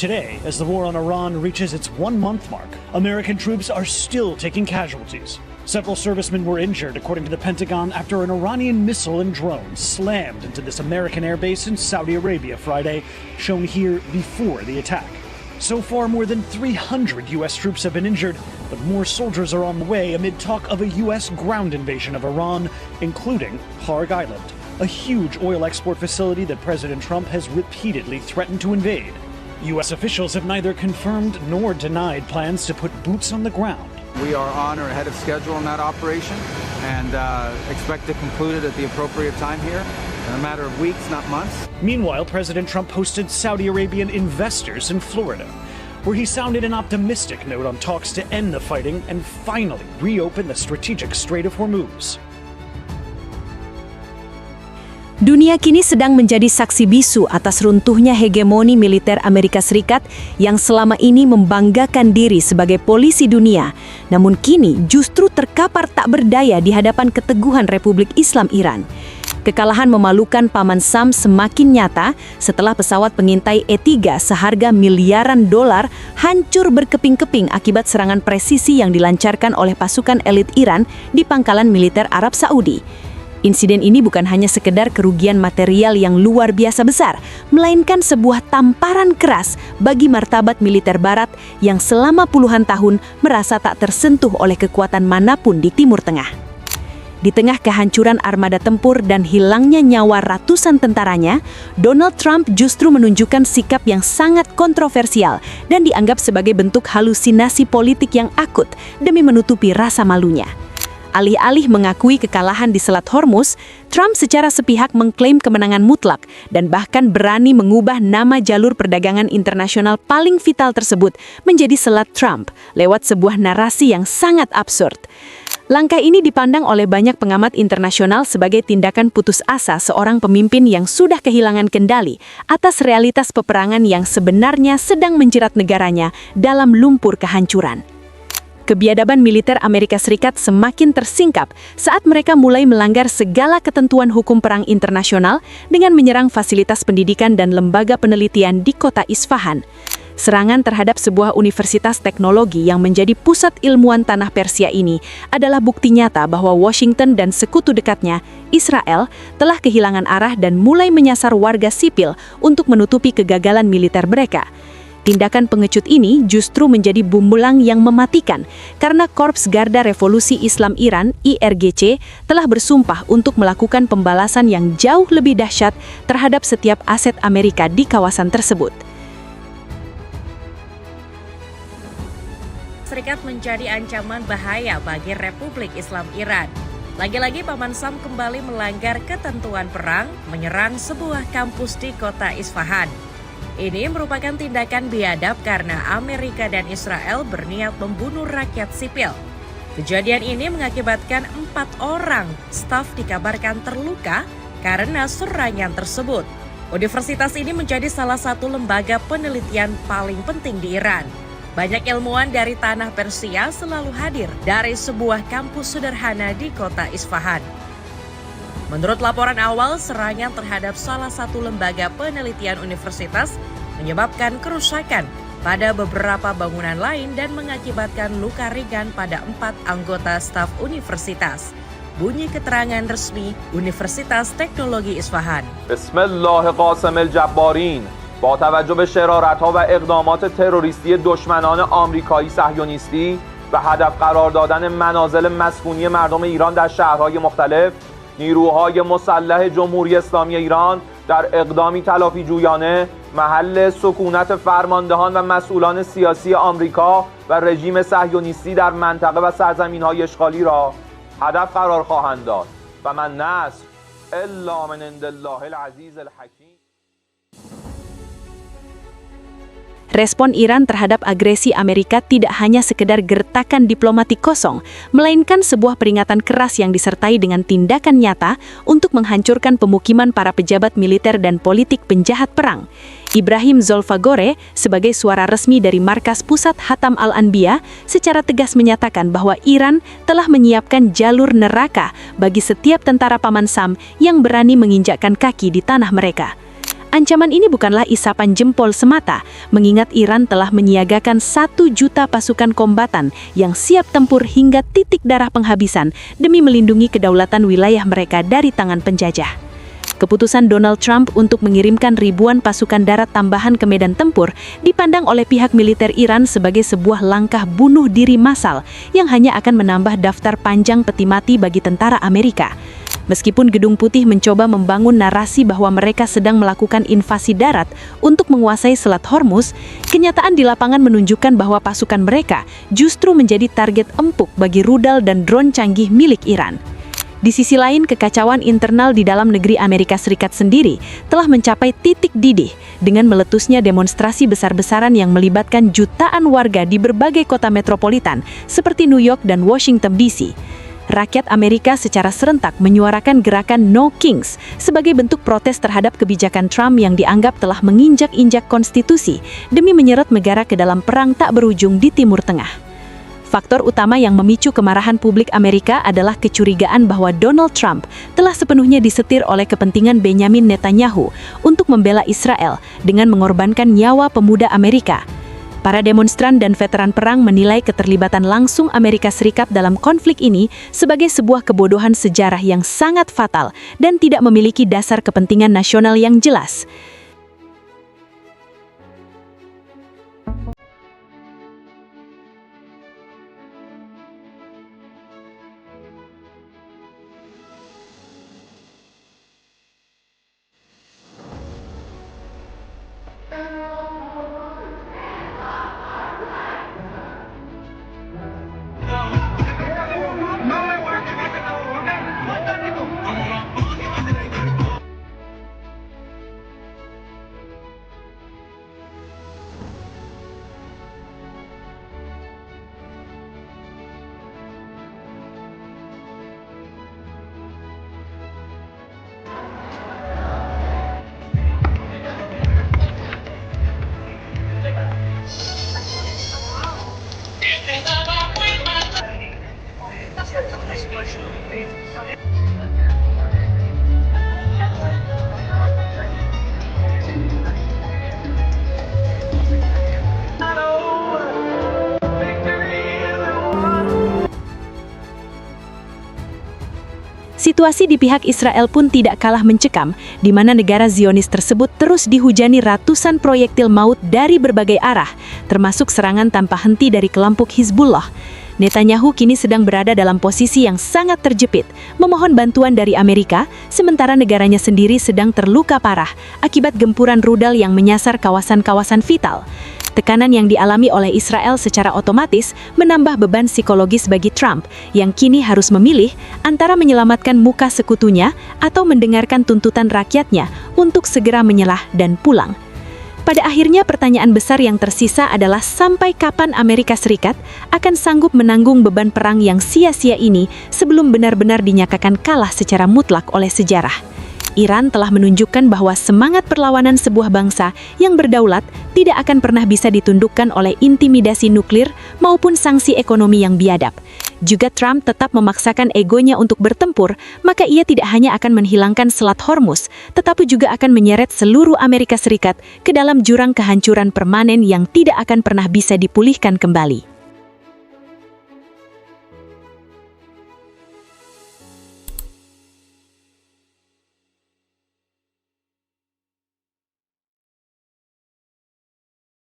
Today, as the war on Iran reaches its 1-month mark, American troops are still taking casualties. Several servicemen were injured, according to the Pentagon, after an Iranian missile and drone slammed into this American airbase in Saudi Arabia Friday, shown here before the attack. So far, more than 300 U.S. troops have been injured, but more soldiers are on the way amid talk of a U.S. ground invasion of Iran, including Harg Island, a huge oil export facility that President Trump has repeatedly threatened to invade. U.S. officials have neither confirmed nor denied plans to put boots on the ground. We are on or ahead of schedule in that operation and expect to conclude it at the appropriate time here in a matter of weeks, not months. Meanwhile, President Trump hosted Saudi Arabian investors in Florida, where he sounded an optimistic note on talks to end the fighting and finally reopen the strategic Strait of Hormuz. Dunia kini sedang menjadi saksi bisu atas runtuhnya hegemoni militer Amerika Serikat yang selama ini membanggakan diri sebagai polisi dunia, namun kini justru terkapar tak berdaya di hadapan keteguhan Republik Islam Iran. Kekalahan memalukan Paman Sam semakin nyata setelah pesawat pengintai E-3 seharga miliaran dolar hancur berkeping-keping akibat serangan presisi yang dilancarkan oleh pasukan elit Iran di pangkalan militer Arab Saudi. Insiden ini bukan hanya sekedar kerugian material yang luar biasa besar, melainkan sebuah tamparan keras bagi martabat militer Barat yang selama puluhan tahun merasa tak tersentuh oleh kekuatan manapun di Timur Tengah. Di tengah kehancuran armada tempur dan hilangnya nyawa ratusan tentaranya, Donald Trump justru menunjukkan sikap yang sangat kontroversial dan dianggap sebagai bentuk halusinasi politik yang akut demi menutupi rasa malunya. Alih-alih mengakui kekalahan di Selat Hormuz, Trump secara sepihak mengklaim kemenangan mutlak dan bahkan berani mengubah nama jalur perdagangan internasional paling vital tersebut menjadi Selat Trump lewat sebuah narasi yang sangat absurd. Langkah ini dipandang oleh banyak pengamat internasional sebagai tindakan putus asa seorang pemimpin yang sudah kehilangan kendali atas realitas peperangan yang sebenarnya sedang menjerat negaranya dalam lumpur kehancuran. Kebiadaban militer Amerika Serikat semakin tersingkap saat mereka mulai melanggar segala ketentuan hukum perang internasional dengan menyerang fasilitas pendidikan dan lembaga penelitian di kota Isfahan. Serangan terhadap sebuah universitas teknologi yang menjadi pusat ilmuwan tanah Persia ini adalah bukti nyata bahwa Washington dan sekutu dekatnya, Israel, telah kehilangan arah dan mulai menyasar warga sipil untuk menutupi kegagalan militer mereka. Tindakan pengecut ini justru menjadi bumerang yang mematikan karena Korps Garda Revolusi Islam Iran (IRGC) telah bersumpah untuk melakukan pembalasan yang jauh lebih dahsyat terhadap setiap aset Amerika di kawasan tersebut. Serikat menjadi ancaman bahaya bagi Republik Islam Iran. Lagi-lagi Paman Sam kembali melanggar ketentuan perang, menyerang sebuah kampus di kota Isfahan. Ini merupakan tindakan biadab karena Amerika dan Israel berniat membunuh rakyat sipil. Kejadian ini mengakibatkan 4 orang staf dikabarkan terluka karena serangan tersebut. Universitas ini menjadi salah satu lembaga penelitian paling penting di Iran. Banyak ilmuwan dari tanah Persia selalu hadir dari sebuah kampus sederhana di kota Isfahan. Menurut laporan awal, serangan terhadap salah satu lembaga penelitian universitas menyebabkan kerusakan pada beberapa bangunan lain dan mengakibatkan luka ringan pada 4 anggota staf universitas. Bunyi keterangan resmi Universitas Teknologi Isfahan. Bismillah Qasim al-Jabbarin. با توجه به شرارت‌ها و اقدامات تروریستی دشمنان آمریکایی صهیونیستی و هدف قرار دادن منازل مسکونی مردم ایران در شهرهای مختلف، نیروهای مسلح جمهوری اسلامی ایران در اقدامی تلافی جویانه محل سکونت فرماندهان و مسئولان سیاسی آمریکا و رژیم صهیونیستی در منطقه و سرزمین‌های اشغالی را هدف قرار خواهند داد و من نصر الا من عند الله العزیز الحکیم. Respon Iran terhadap agresi Amerika tidak hanya sekedar gertakan diplomatik kosong, melainkan sebuah peringatan keras yang disertai dengan tindakan nyata untuk menghancurkan pemukiman para pejabat militer dan politik penjahat perang. Ibrahim Zolfagore, sebagai suara resmi dari Markas Pusat Hatam Al-Anbiya, secara tegas menyatakan bahwa Iran telah menyiapkan jalur neraka bagi setiap tentara Paman Sam yang berani menginjakkan kaki di tanah mereka. Ancaman ini bukanlah isapan jempol semata, mengingat Iran telah menyiagakan 1 juta pasukan kombatan yang siap tempur hingga titik darah penghabisan demi melindungi kedaulatan wilayah mereka dari tangan penjajah. Keputusan Donald Trump untuk mengirimkan ribuan pasukan darat tambahan ke medan tempur dipandang oleh pihak militer Iran sebagai sebuah langkah bunuh diri massal yang hanya akan menambah daftar panjang peti mati bagi tentara Amerika. Meskipun Gedung Putih mencoba membangun narasi bahwa mereka sedang melakukan invasi darat untuk menguasai Selat Hormuz, kenyataan di lapangan menunjukkan bahwa pasukan mereka justru menjadi target empuk bagi rudal dan drone canggih milik Iran. Di sisi lain, kekacauan internal di dalam negeri Amerika Serikat sendiri telah mencapai titik didih dengan meletusnya demonstrasi besar-besaran yang melibatkan jutaan warga di berbagai kota metropolitan seperti New York dan Washington DC. Rakyat Amerika secara serentak menyuarakan gerakan No Kings sebagai bentuk protes terhadap kebijakan Trump yang dianggap telah menginjak-injak konstitusi demi menyeret negara ke dalam perang tak berujung di Timur Tengah. Faktor utama yang memicu kemarahan publik Amerika adalah kecurigaan bahwa Donald Trump telah sepenuhnya disetir oleh kepentingan Benjamin Netanyahu untuk membela Israel dengan mengorbankan nyawa pemuda Amerika. Para demonstran dan veteran perang menilai keterlibatan langsung Amerika Serikat dalam konflik ini sebagai sebuah kebodohan sejarah yang sangat fatal dan tidak memiliki dasar kepentingan nasional yang jelas. Situasi di pihak Israel pun tidak kalah mencekam, di mana negara Zionis tersebut terus dihujani ratusan proyektil maut dari berbagai arah, termasuk serangan tanpa henti dari kelompok Hizbullah. Netanyahu kini sedang berada dalam posisi yang sangat terjepit, memohon bantuan dari Amerika, sementara negaranya sendiri sedang terluka parah akibat gempuran rudal yang menyasar kawasan-kawasan vital. Tekanan yang dialami oleh Israel secara otomatis menambah beban psikologis bagi Trump yang kini harus memilih antara menyelamatkan muka sekutunya atau mendengarkan tuntutan rakyatnya untuk segera menyelah dan pulang. Pada akhirnya pertanyaan besar yang tersisa adalah sampai kapan Amerika Serikat akan sanggup menanggung beban perang yang sia-sia ini sebelum benar-benar dinyatakan kalah secara mutlak oleh sejarah. Iran telah menunjukkan bahwa semangat perlawanan sebuah bangsa yang berdaulat tidak akan pernah bisa ditundukkan oleh intimidasi nuklir maupun sanksi ekonomi yang biadab. Juga Trump tetap memaksakan egonya untuk bertempur, maka ia tidak hanya akan menghilangkan Selat Hormuz, tetapi juga akan menyeret seluruh Amerika Serikat ke dalam jurang kehancuran permanen yang tidak akan pernah bisa dipulihkan kembali.